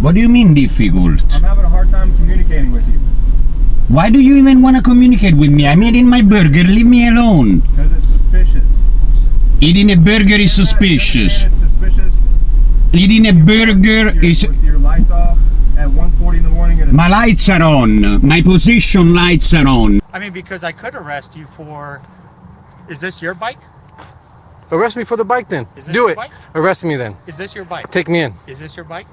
What do you mean difficult? I'm having a hard time communicating with you. Why do you even want to communicate with me? I'm eating my burger. Leave me alone. Because it's suspicious. Eating a burger is suspicious. It's suspicious. Eating a burger is... With your lights off at 1:40 in the morning. My lights are on. My position lights are on. I mean, because I could arrest you for... Is this your bike? Arrest me for the bike then. Is this Do your it. bike? Arrest me then. Is this your bike? Take me in. Is this your bike?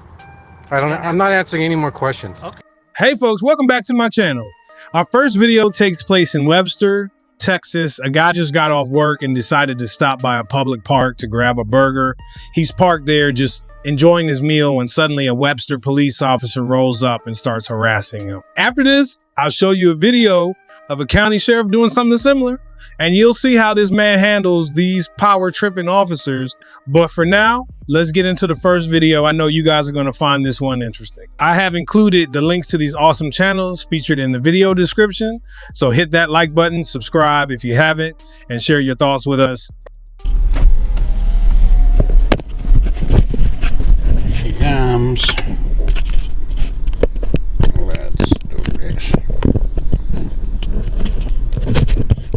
I'm not answering any more questions. Okay. Hey folks, welcome back to my channel. Our first video takes place in Webster, Texas. A guy just got off work and decided to stop by a public park to grab a burger. He's parked there just enjoying his meal when suddenly a Webster police officer rolls up and starts harassing him. After this, I'll show you a video of a county sheriff doing something similar, and you'll see how this man handles these power tripping officers. But for now, let's get into the first video. I know you guys are going to find this one interesting. I have included the links to these awesome channels featured in the video description. So hit that like button, subscribe if you haven't, and share your thoughts with us. Here she comes. Let's do this.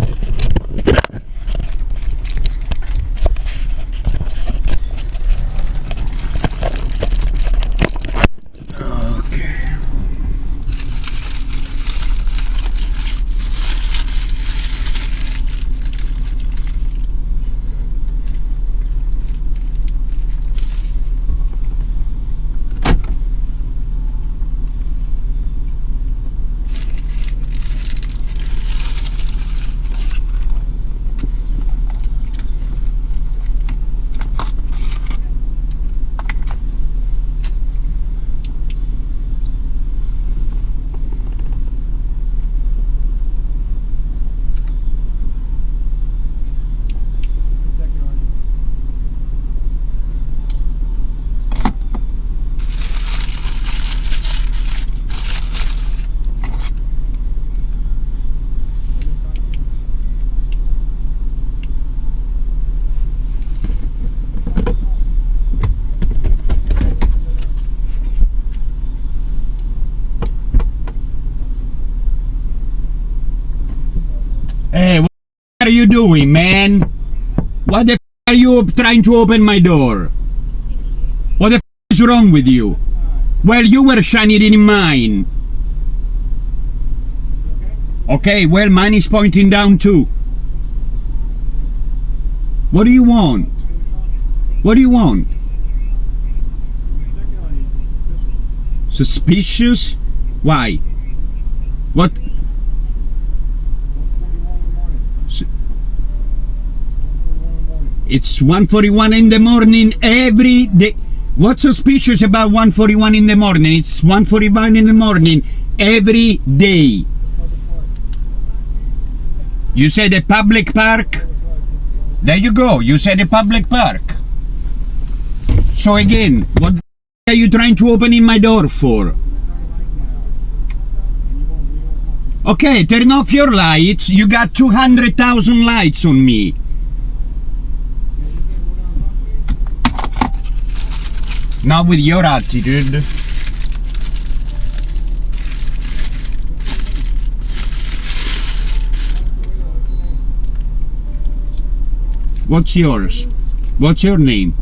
Hey, what are you doing, man? What the f are you trying to open my door? What the f is wrong with you? Well, you were shining in mine. Okay, well, mine is pointing down too. What do you want? What do you want? Suspicious? Why? What? It's 1:41 in the morning every day. What's suspicious about 1:41 in the morning? It's 1:41 in the morning every day. You said a public park? There you go. You said a public park. So again, what are you trying to open in my door for? Okay, turn off your lights. You got 200,000 lights on me. Not with your attitude. What's yours? What's your name?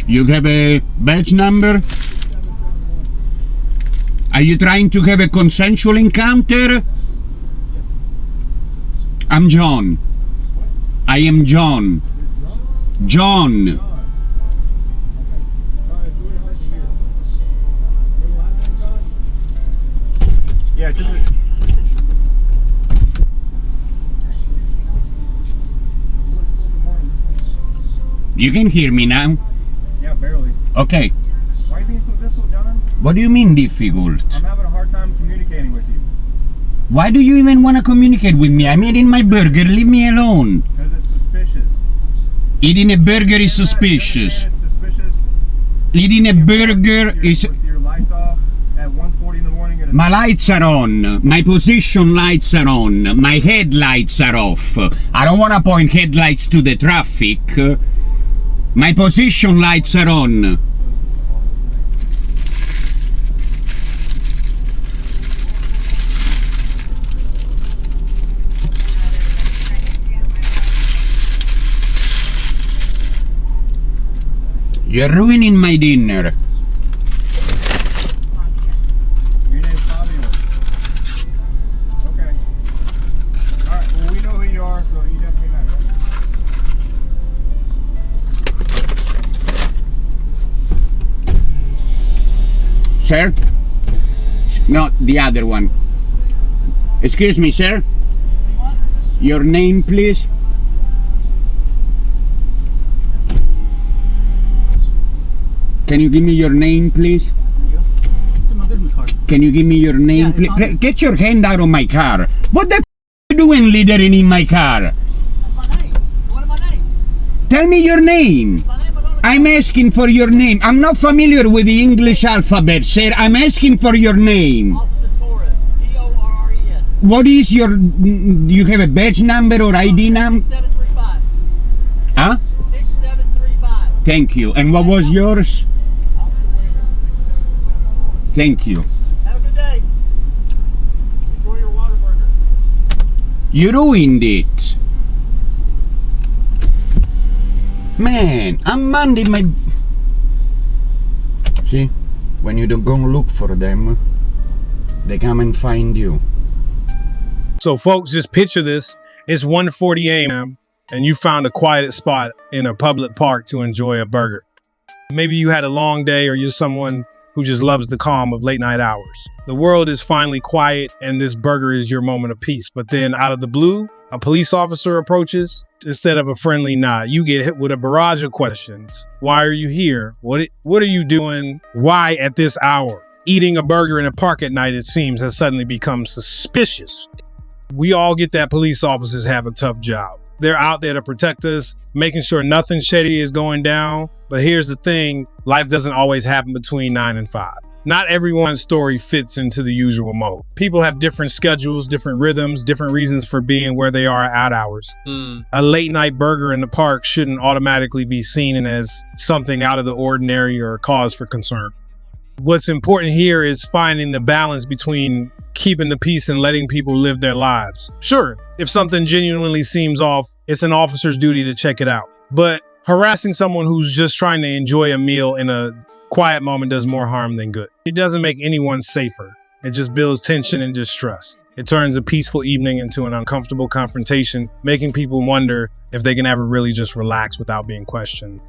You have a badge number? Are you trying to have a consensual encounter? I'm John. I am John. John. Yeah, just... You can hear me now? Yeah, barely. Okay. Why are you being so difficult, John? What do you mean difficult? I'm having a hard time communicating with you. Why do you even want to communicate with me? I'm eating my burger. Leave me alone. Because it's suspicious. Eating a burger is suspicious. It's suspicious. Eating a burger is... With your lights off at 1:40 in the morning. My lights are on. My position lights are on. My headlights are off. I don't want to point headlights to the traffic. My position lights are on. You're ruining my dinner. Your name's Fabio. Okay. Alright, well we know who you are, so you definitely know, right? Sir? No, the other one. Excuse me, sir. Your name, please? Can you give me your name, please? Can you give me your name, please? Get your hand out of my car. What the f are you doing littering in my car? Tell me your name. I'm asking for your name. I'm not familiar with the English alphabet, sir. I'm asking for your name. Officer Torres, T-O-R-R-E-S. What is your... You have a badge number or ID number? 6735. Huh? 6735. Thank you. And what was yours? Thank you. Have a good day. Enjoy your water burger. You ruined it. Man, I'm minding my... See? When you don't go look for them, they come and find you. So folks, just picture this. It's 1:40 a.m. and you found a quiet spot in a public park to enjoy a burger. Maybe you had a long day or you're someone who just loves the calm of late night hours. The world is finally quiet and this burger is your moment of peace. But then out of the blue, a police officer approaches. Instead of a friendly nod, you get hit with a barrage of questions. Why are you here? What are you doing? Why at this hour? Eating a burger in a park at night, it seems, has suddenly become suspicious. We all get that police officers have a tough job. They're out there to protect us, making sure nothing shady is going down. But here's the thing, life doesn't always happen between 9 and 5. Not everyone's story fits into the usual mold. People have different schedules, different rhythms, different reasons for being where they are at hours. A late night burger in the park shouldn't automatically be seen as something out of the ordinary or a cause for concern. What's important here is finding the balance between keeping the peace and letting people live their lives. Sure, if something genuinely seems off, it's an officer's duty to check it out. But harassing someone who's just trying to enjoy a meal in a quiet moment does more harm than good. It doesn't make anyone safer. It just builds tension and distrust. It turns a peaceful evening into an uncomfortable confrontation, making people wonder if they can ever really just relax without being questioned.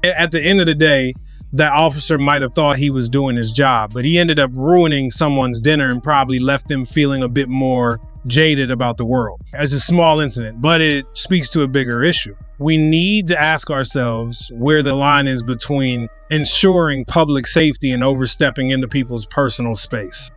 At the end of the day, that officer might have thought he was doing his job, but he ended up ruining someone's dinner and probably left them feeling a bit more jaded about the world. It's a small incident, but it speaks to a bigger issue. We need to ask ourselves where the line is between ensuring public safety and overstepping into people's personal space.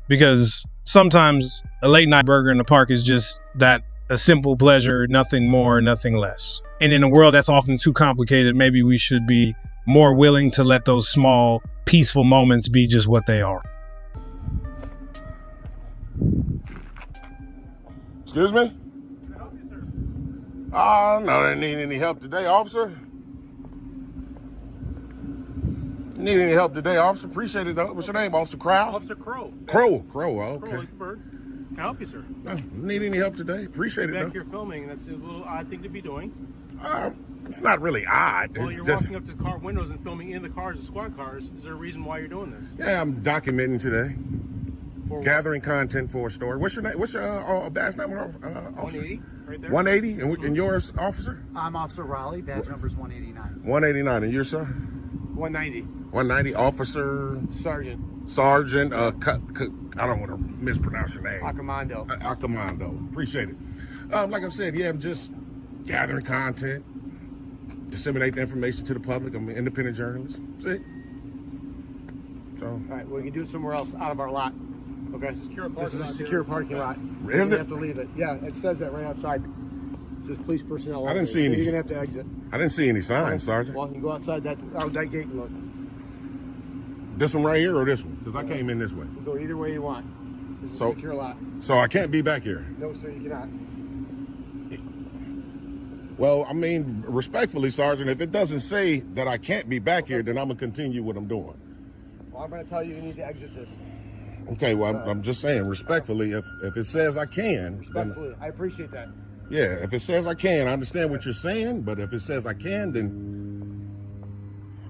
Because sometimes a late night burger in the park is just that, a simple pleasure, nothing more, nothing less. And in a world that's often too complicated, maybe we should be more willing to let those small, peaceful moments be just what they are. Excuse me? No, I need any help today, officer. Need any help today, officer? Appreciate it, though. What's your name, Officer Crow? Officer Crow. Crow, okay. Crow like the bird. Can I help you, sir? Need any help today? Appreciate it, Back though. here filming, that's a little odd thing to be doing. It's not really odd. Well, It's you're just, walking up to car windows and filming in the cars, the squad cars. Is there a reason why you're doing this? yeah, I'm documenting today. For what? Gathering content for a story. What's your name? What's your badge number, officer? 180, right there. 180? And yours, officer? I'm Officer Raleigh, badge number's 189. 189. And you, sir? 190. 190, officer, sergeant, I don't want to mispronounce your name. Acamando. Acamando. Appreciate it. Like I said, yeah, I'm just gathering content, disseminate the information to the public. I'm an independent journalist. That's it. So. All right, well, we can do it somewhere else out of our lot. Okay. This is a secure parking lot. Is You it? have to leave it. Yeah, it says that right outside. It says police personnel. I didn't only. see any. You're gonna have to exit. I didn't see any signs, Sergeant. Well, you can go outside that gate and look. This one right here or this one? Because I came in this way. You can go either way you want. This is So- a secure lot. So I can't be back here. No, sir, you cannot. Well, I mean, respectfully, Sergeant, if it doesn't say that I can't be back here, then I'm going to continue what I'm doing. Well, I'm going to tell you need to exit this. Okay, well, I'm just saying, respectfully, if it says I can, Respectfully, then, I appreciate that. yeah, if it says I can, I understand what you're saying, but if it says I can, then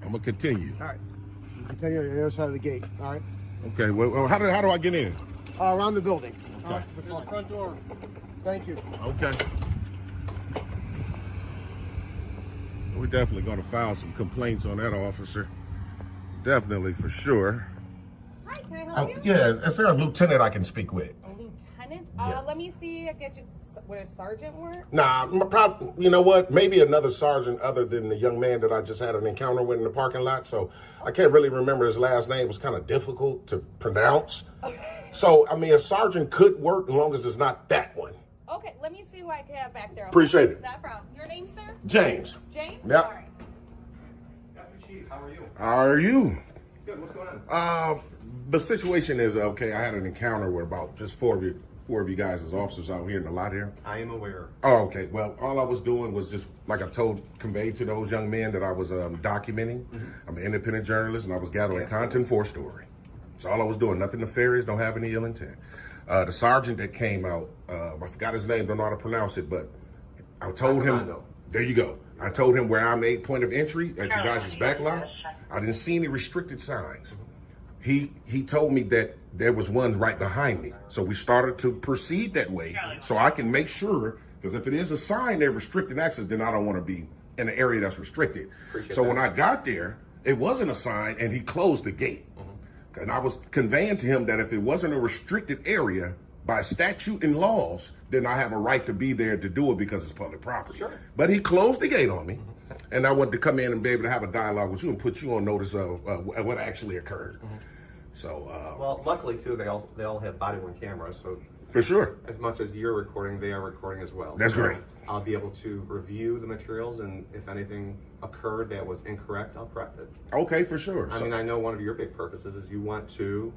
I'm going to continue. All right. You continue on the other side of the gate. All right. Okay, well, how do I get in? Around the building. Okay. To the front door. Thank you. Okay. We're definitely going to file some complaints on that officer. Definitely, for sure. Hi, can I help you? Yeah, is there a lieutenant I can speak with? A lieutenant? Yeah. Let me see. Get you. Would a sergeant work? Nah, you know what? Maybe another sergeant other than the young man that I just had an encounter with in the parking lot. So I can't really remember his last name. It was kind of difficult to pronounce. So, I mean, a sergeant could work as long as it's not that one. Okay, let me see who I can have back there. Okay? Appreciate it. Not a problem. Your name, sir? James. James? Yep. All right. Deputy Chief, how are you? How are you? Good. What's going on? The situation is, okay, I had an encounter with about just four of you guys as officers out here in the lot here. I am aware. Oh, okay. Well, all I was doing was just, like I conveyed to those young men that I was documenting. Mm-hmm. I'm an independent journalist, and I was gathering content for a story. That's all I was doing. Nothing nefarious, don't have any ill intent. The sergeant that came out, I forgot his name, don't know how to pronounce it, but I told him, there you go. I told him where I made point of entry at you guys' back lot. I didn't see any restricted signs. He told me that there was one right behind me. So we started to proceed that way so I can make sure, because if it is a sign there restricting access, then I don't want to be in an area that's restricted. So when I got there, it wasn't a sign and he closed the gate. And I was conveying to him that if it wasn't a restricted area by statute and laws, then I have a right to be there to do it because it's public property. Sure. But he closed the gate on me. And I wanted to come in and be able to have a dialogue with you and put you on notice of what actually occurred. So, well, luckily too, they all have body-worn cameras, so for sure, as much as you're recording, they are recording as well. That's so great. I'll be able to review the materials, and if anything occurred that was incorrect, I'll correct it. Okay, for sure. I mean, I know one of your big purposes is you want to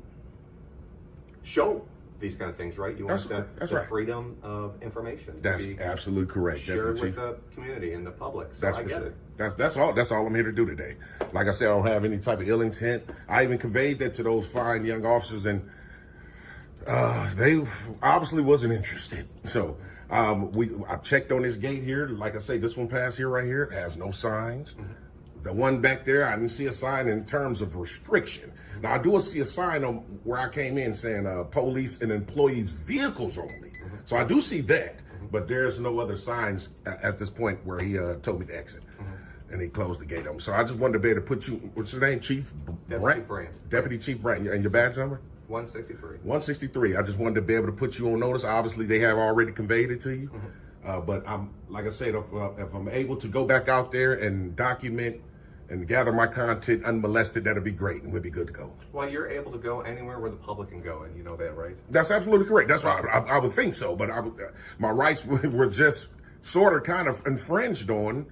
show these kind of things, right? You want the freedom of information. That's absolutely correct. Shared with the community and the public. So that's I for get sure. it. That's all. That's all I'm here to do today. Like I said, I don't have any type of ill intent. I even conveyed that to those fine young officers, and they obviously wasn't interested. So I checked on this gate here. Like I say, this one past here right here, it has no signs. The one back there, I didn't see a sign in terms of restriction. Now, I do see a sign on where I came in saying police and employees vehicles only. So I do see that, but there's no other signs at this point where he told me to exit. And he closed the gate on me. So I just wanted to be able to put you, what's your name, Chief? Deputy Brandt. Deputy Chief Brandt. And your badge number? 163. 163. I just wanted to be able to put you on notice. Obviously, they have already conveyed it to you. But I'm, like I said, if I'm able to go back out there and document and gather my content unmolested, that'll be great, and we'll be good to go. Well, you're able to go anywhere where the public can go, and you know that, right? That's absolutely correct. That's why I would think so, but my rights were just sort of kind of infringed on,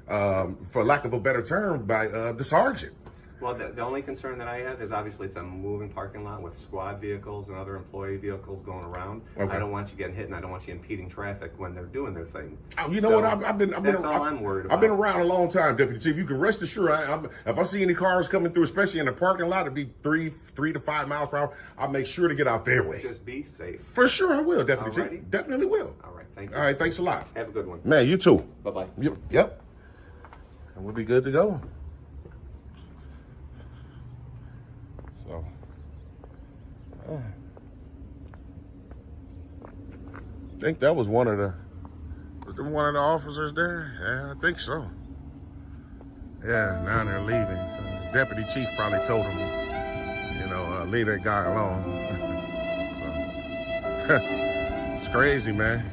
for lack of a better term, by the sergeant. Well, the only concern that I have is obviously it's a moving parking lot with squad vehicles and other employee vehicles going around. Okay. I don't want you getting hit, and I don't want you impeding traffic when they're doing their thing. Oh, you know what? I've been. That's all I'm worried about. I've been around a long time, Deputy Chief. You can rest assured. If I see any cars coming through, especially in the parking lot, it'd be 3 to 5 miles per hour. I'll make sure to get out their way. Just be safe. For sure, I will, Deputy Alrighty. Chief. Definitely will. All right, thank you. All right, thanks a lot. Have a good one. Man, you too. Bye-bye. Yep. And we'll be good to go. So, I think that was one of the officers there? Yeah, I think so. Yeah, now they're leaving. So the Deputy Chief probably told him, leave that guy alone. So, it's crazy, man.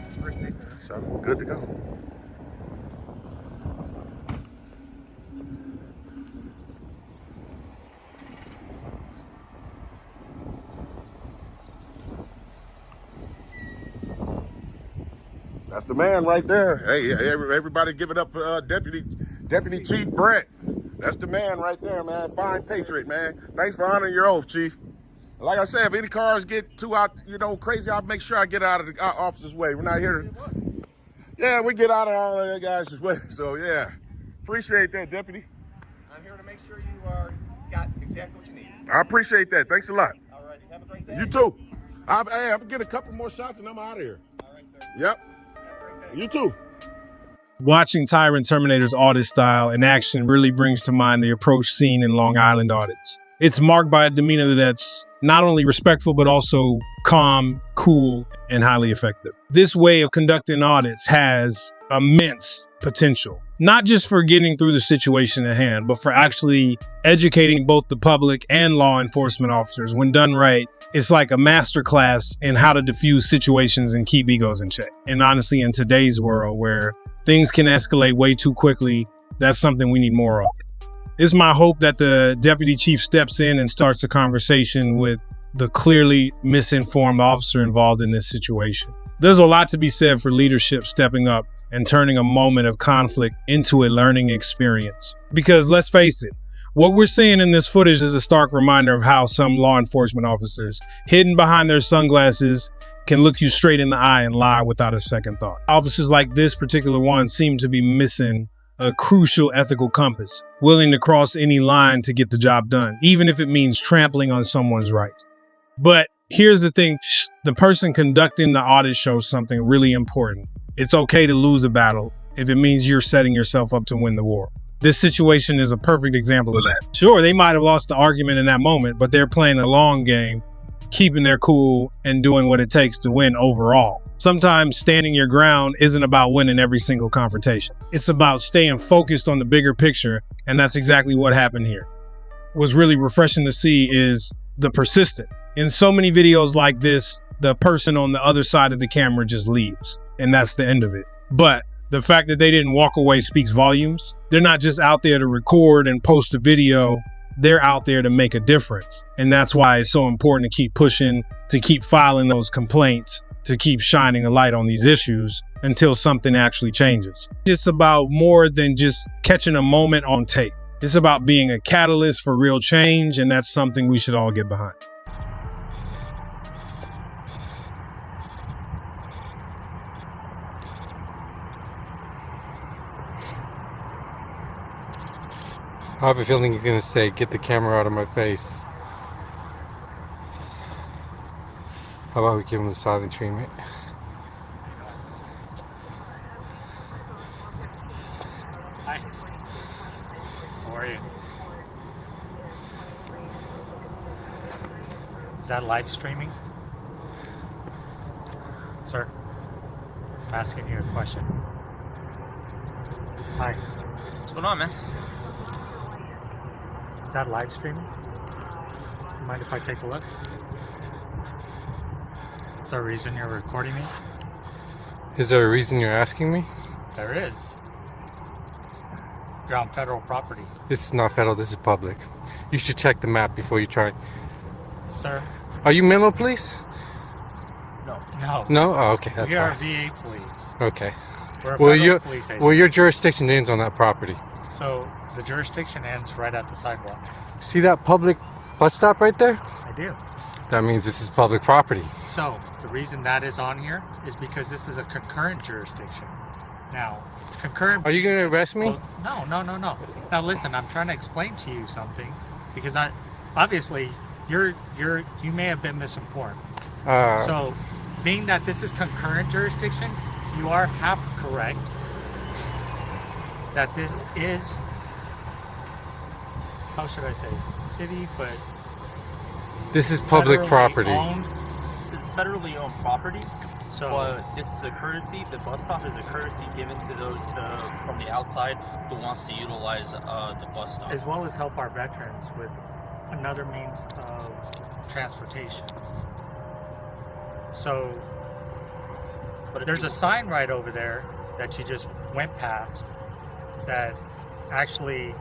So, good to go. That's the man right there. Hey, everybody give it up for Deputy Chief Brandt. That's the man right there, man. Fine patriot, man. Thanks for honoring your oath, Chief. Like I said, if any cars get too out, crazy, I'll make sure I get out of the officer's way. We're not here. Yeah, we get out of all of that guys as well. So yeah, appreciate that, deputy. I'm here to make sure you got exactly what you need. I appreciate that. Thanks a lot. All right, have a great day. You too. I'm gonna get a couple more shots and I'm out of here. All right, sir. Yep. Have a great day. You too. Watching Tyrant Terminator's audit style in action really brings to mind the approach seen in Long Island audits. It's marked by a demeanor that's not only respectful, but also calm, cool, and highly effective. This way of conducting audits has immense potential, not just for getting through the situation at hand, but for actually educating both the public and law enforcement officers. When done right, it's like a masterclass in how to diffuse situations and keep egos in check. And honestly, in today's world where things can escalate way too quickly, that's something we need more of. It's my hope that the deputy chief steps in and starts a conversation with the clearly misinformed officer involved in this situation. There's a lot to be said for leadership stepping up and turning a moment of conflict into a learning experience. Because let's face it, what we're seeing in this footage is a stark reminder of how some law enforcement officers, hidden behind their sunglasses, can look you straight in the eye and lie without a second thought. Officers like this particular one seem to be missing a crucial ethical compass, willing to cross any line to get the job done, even if it means trampling on someone's right. But here's the thing, the person conducting the audit shows something really important. It's okay to lose a battle if it means you're setting yourself up to win the war. This situation is a perfect example of that. Sure, they might have lost the argument in that moment, but they're playing a long game, keeping their cool and doing what it takes to win overall. Sometimes standing your ground isn't about winning every single confrontation. It's about staying focused on the bigger picture, and that's exactly what happened here. What's really refreshing to see is the persistence. In so many videos like this, the person on the other side of the camera just leaves, and that's the end of it. But the fact that they didn't walk away speaks volumes. They're not just out there to record and post a video, they're out there to make a difference. And that's why it's so important to keep pushing, to keep filing those complaints, to keep shining a light on these issues until something actually changes. It's about more than just catching a moment on tape. It's about being a catalyst for real change, and that's something we should all get behind. I have a feeling you're going to say, get the camera out of my face. How about we give him the silent treatment? Hi. How are you? Is that live streaming? Sir, I'm asking you a question. Hi. What's going on, man? Is that live streaming? Do you mind if I take a look? Is there a reason you're recording me? Is there a reason you're asking me? There is. You're on federal property. This is not federal, this is public. You should check the map before you try. Sir? Are you Menlo Police? No. No. No? Oh, okay, that's we are fine. VA police. Okay. We're a Well, federal police agency. well, your jurisdiction ends on that property. So the jurisdiction ends right at the sidewalk. See that public bus stop right there? I do. That means this is public property. So the reason that is on here is because this is a concurrent jurisdiction. Now, concurrent. Are you going to arrest me? Well, no. Now listen, I'm trying to explain to you something because obviously you may have been misinformed. So, being that this is concurrent jurisdiction, you are half correct that this is, how should I say, city, but this is public federally property. Owned. This is federally owned property, So, but this is a courtesy. The bus stop is a courtesy given to those from the outside who wants to utilize the bus stop. as well as help our veterans with another means of transportation. So, But there's a sign right over there that you just went past that actually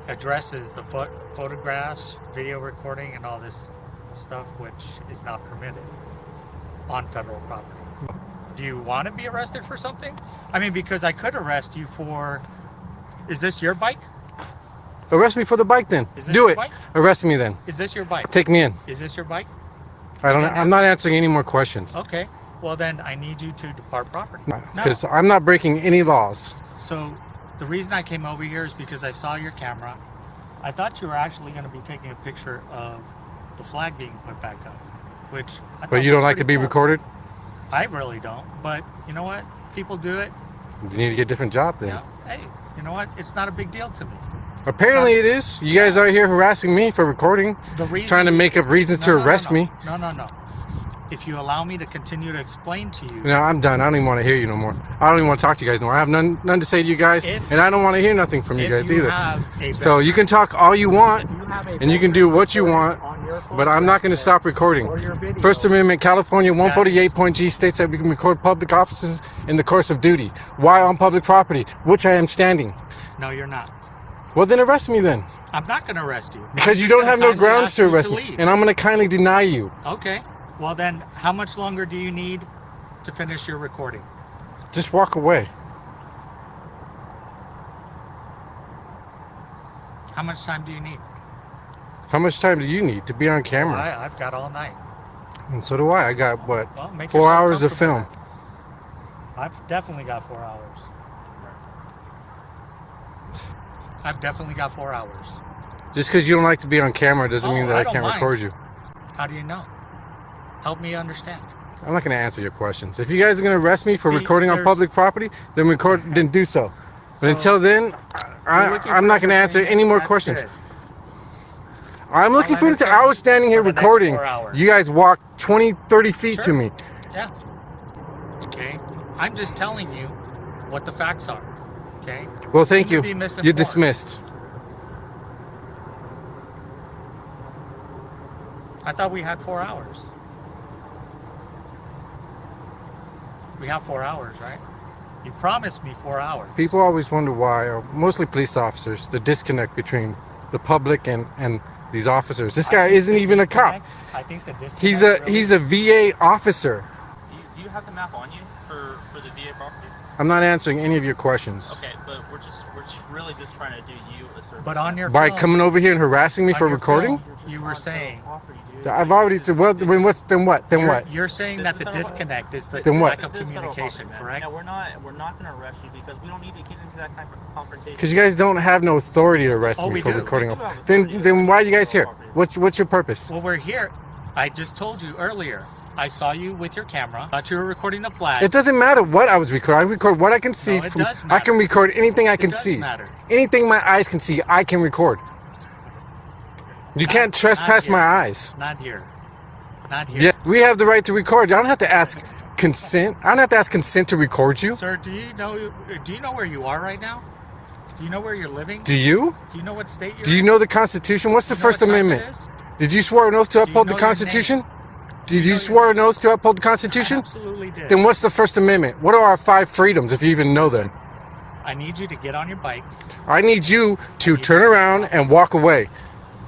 addresses the photographs, video recording, and all this stuff, which is not permitted on federal property. Do you want to be arrested for something? I mean, because I could arrest you for, is this your bike? Arrest me for the bike then. Is this Do your it. bike? Arrest me then. Is this your bike? Take me in. Is this your bike? I'm not answering any more questions. Okay. Well, then I need you to depart property. Because I'm not breaking any laws. So the reason I came over here is because I saw your camera. I thought you were actually going to be taking a picture of the flag being put back up, which I But you don't like to be recorded? I really don't. But you know what? People do it. You need to get a different job then. Yeah. Hey, you know what? It's not a big deal to me. Apparently it is. You guys are here harassing me for recording, trying to make up reasons to arrest me. No. If you allow me to continue to explain to you. No, I'm done. I don't even want to hear you no more. I don't even want to talk to you guys no more. I have none to say to you guys, and I don't want to hear nothing from you guys either. So you can talk all you want, and you can do what you want, but I'm not going to stop recording. First Amendment, California 148.g states that we can record public offices in the course of duty while on public property, which I am standing. No, you're not. Well, then arrest me then. I'm not going to arrest you. Because you don't have no grounds to arrest me, and I'm going to kindly deny you. Okay. Well then, how much longer do you need to finish your recording? Just walk away. How much time do you need? How much time do you need to be on camera? Well, I've got all night. And so do I. I got, what, Well, 4 hours of film. I've definitely got 4 hours. I've definitely got 4 hours. Just because you don't like to be on camera doesn't mean that I can't record you. How do you know? Help me understand. I'm not going to answer your questions. If you guys are going to arrest me for recording on public property, then do so. But until then, I'm not going to answer any more questions. I'm looking for it. I was standing here recording. You guys walked 20, 30 feet to me. Yeah. Okay. I'm just telling you what the facts are. Okay. Well, thank you. You're dismissed. I thought we had 4 hours. We have 4 hours, right? You promised me 4 hours. People always wonder why, mostly police officers, the disconnect between the public and these officers. This guy isn't even a cop. I think the disconnect He's a VA officer. Do you have the map on you for the VA property? I'm not answering any of your questions. Okay, but we're really just trying to do you a service. But on your By phone, coming over here and harassing me for recording? Phone, you were saying. I've already. Well, then what? You're saying that the disconnect is the Then what? lack of communication, correct? No, we're not going to arrest you because we don't need to get into that kind of confrontation. Because you guys don't have no authority to arrest me for recording. Then why are you guys here? What's your purpose? Well, we're here. I just told you earlier. I saw you with your camera. Thought you were recording the flag. It doesn't matter what I was recording. I record what I can see. No, it does matter. I can record anything I can see. Matter. Anything my eyes can see, I can record. You can't trespass my eyes. Not here. Not here. Yeah, we have the right to record. I don't have to ask consent. I don't have to ask consent to record you. Sir, do you know where you are right now? Do you know where you're living? Do you? Do you know what state you're in? Do you know the Constitution? What's the First Amendment? Did you swear an oath to uphold the Constitution? Did you swear an oath to uphold the Constitution? I absolutely did. Then what's the First Amendment? What are our 5 freedoms, if you even know them? I need you to get on your bike. I need you to turn around and walk away.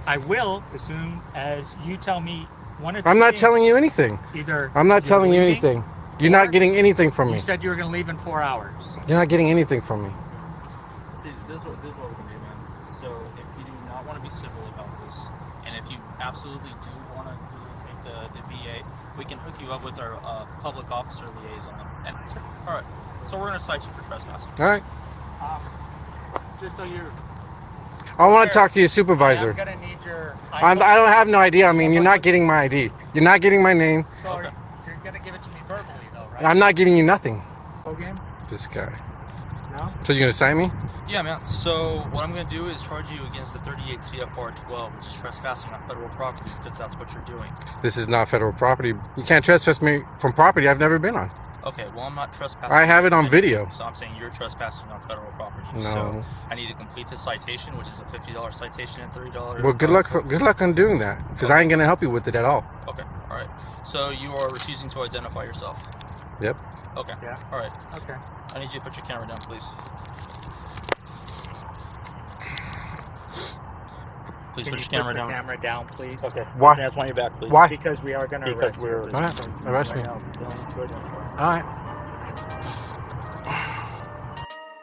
I will as soon as you tell me one or two I'm not things. telling you anything. I'm not telling you anything. You're not getting anything from me. You said you were going to leave in 4 hours. You're not getting anything from me. See, this is what we can do, man. So if you do not want to be civil about this, and if you absolutely do want to take the VA, we can hook you up with our public officer liaison. And all right, so we're going to cite you for trespassing. All right. Just so you're... I want to talk to your supervisor. I'm going to need your... I don't have no idea. I mean, you're not getting my ID. You're not getting my name. So you're going to give it to me verbally, though, right? I'm not giving you nothing. Okay. This guy. No? So you're going to sign me? Yeah, man. So what I'm going to do is charge you against the 38 CFR 12, which is trespassing on federal property, because that's what you're doing. This is not federal property. You can't trespass me from property I've never been on. Okay, well, I'm not trespassing. I have it on video. So I'm saying you're trespassing on federal property. No. So I need to complete this citation, which is a $50 citation and $30. Well, good luck on doing that, because I ain't going to help you with it at all. Okay, all right. So you are refusing to identify yourself? Yep. Okay. Yeah. All right. Okay. I need you to put your camera down, please. Please put your camera down. Camera down, please. Okay. Why? That's why you're back, please. Why? Because we are going to Because arrest we're... you. All right. Arrest me. All right.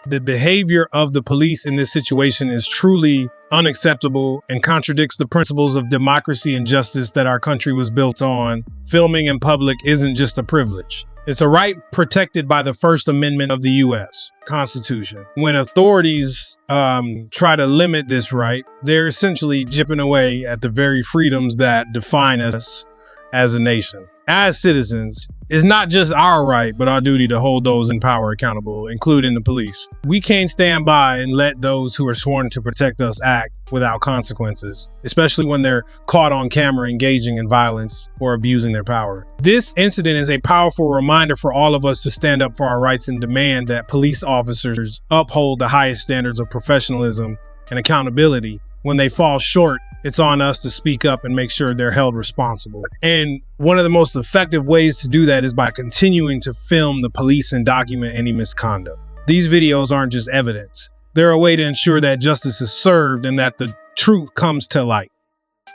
The behavior of the police in this situation is truly unacceptable and contradicts the principles of democracy and justice that our country was built on. Filming in public isn't just a privilege. It's a right protected by the First Amendment of the U.S. Constitution. When authorities try to limit this right, they're essentially chipping away at the very freedoms that define us as a nation. As citizens, it's not just our right, but our duty to hold those in power accountable, including the police. We can't stand by and let those who are sworn to protect us act without consequences, especially when they're caught on camera engaging in violence or abusing their power. This incident is a powerful reminder for all of us to stand up for our rights and demand that police officers uphold the highest standards of professionalism and accountability. When they fall short, it's on us to speak up and make sure they're held responsible. And one of the most effective ways to do that is by continuing to film the police and document any misconduct. These videos aren't just evidence. They're a way to ensure that justice is served and that the truth comes to light.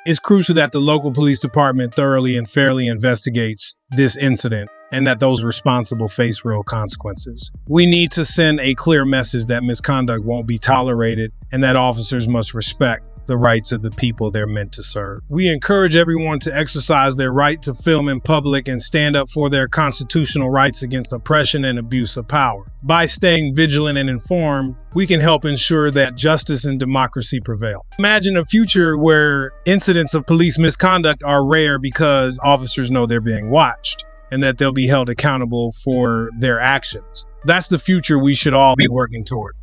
It's crucial that the local police department thoroughly and fairly investigates this incident and that those responsible face real consequences. We need to send a clear message that misconduct won't be tolerated and that officers must respect the rights of the people they're meant to serve. We encourage everyone to exercise their right to film in public and stand up for their constitutional rights against oppression and abuse of power. By staying vigilant and informed, we can help ensure that justice and democracy prevail. Imagine a future where incidents of police misconduct are rare because officers know they're being watched and that they'll be held accountable for their actions. That's the future we should all be working toward.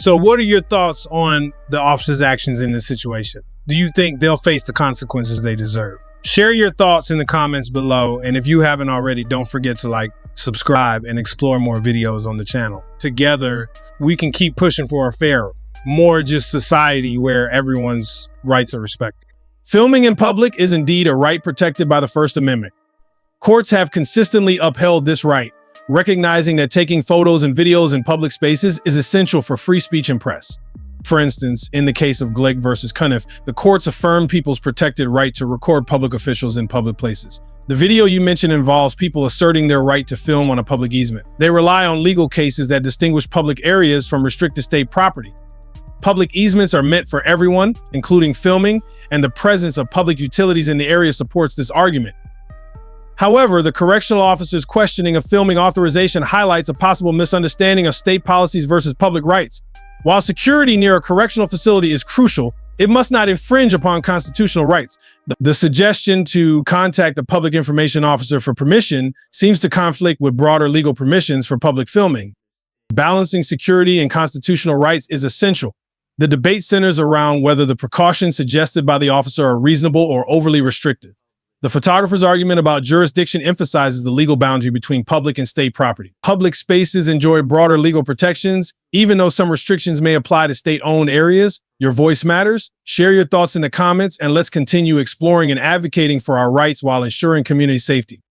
So what are your thoughts on the officer's actions in this situation? Do you think they'll face the consequences they deserve? Share your thoughts in the comments below. And if you haven't already, don't forget to subscribe, and explore more videos on the channel. Together, we can keep pushing for a fairer, more just society where everyone's rights are respected. Filming in public is indeed a right protected by the First Amendment. Courts have consistently upheld this right, recognizing that taking photos and videos in public spaces is essential for free speech and press. For instance, in the case of Glick versus Cuniff, the courts affirmed people's protected right to record public officials in public places. The video you mentioned involves people asserting their right to film on a public easement. They rely on legal cases that distinguish public areas from restricted state property. Public easements are meant for everyone, including filming, and the presence of public utilities in the area supports this argument. However, the correctional officer's questioning of filming authorization highlights a possible misunderstanding of state policies versus public rights. While security near a correctional facility is crucial, it must not infringe upon constitutional rights. The suggestion to contact a public information officer for permission seems to conflict with broader legal permissions for public filming. Balancing security and constitutional rights is essential. The debate centers around whether the precautions suggested by the officer are reasonable or overly restrictive. The photographer's argument about jurisdiction emphasizes the legal boundary between public and state property. Public spaces enjoy broader legal protections, even though some restrictions may apply to state-owned areas. Your voice matters. Share your thoughts in the comments, and let's continue exploring and advocating for our rights while ensuring community safety.